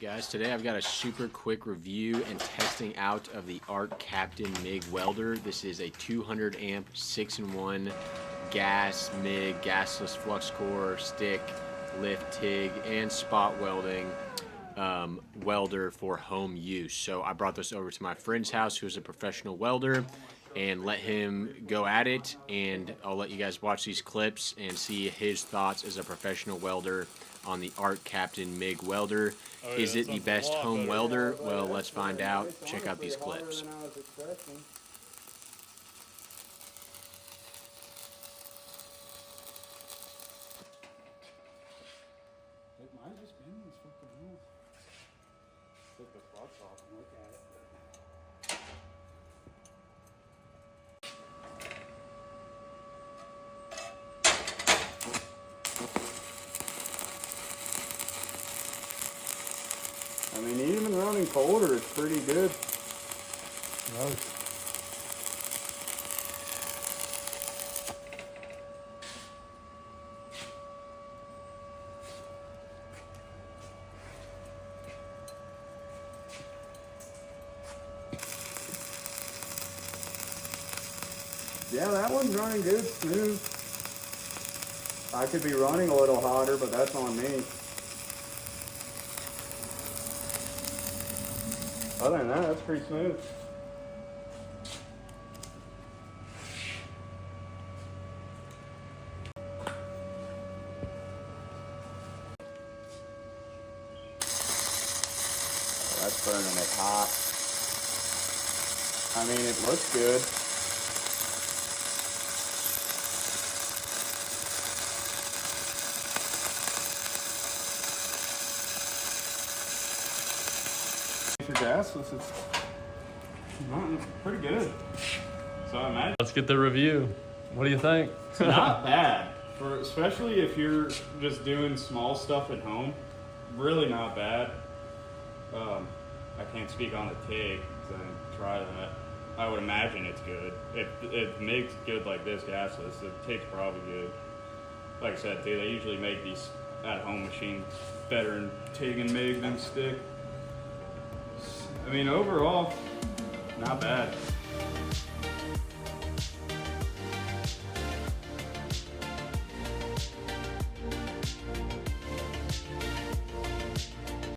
Guys, today I've got a super quick review and testing out of the ARCCAPTAIN MIG Welder. This is a 200 amp 6-in-1 gas MIG, gasless flux core, stick, lift, TIG, and spot welding welder for home use. So I brought this over to my friend's house who's a professional welder and let him go at it, and I'll let you guys watch these clips and see his thoughts as a professional welder on the ARCCAPTAIN MIG Welder. Is it the best home welder? Well, let's find out. Check out these clips. Take the flux off and look at it. I mean, even running colder, it's pretty good. Nice. Yeah, that one's running good, smooth. I could be running a little hotter, but that's on me. Other than that, that's pretty smooth. That's burning it hot. I mean, it looks good. For gasless, it's pretty good. So I imagine. Let's get the review. What do you think? It's not bad, especially if you're just doing small stuff at home. Really not bad. I can't speak on the TIG because I didn't try that. I would imagine it's good. If MIG's good like this, gasless, the TIG's probably good. Like I said, too, they usually make these at-home machines better in TIG and MIG than stick. I mean, overall, not bad.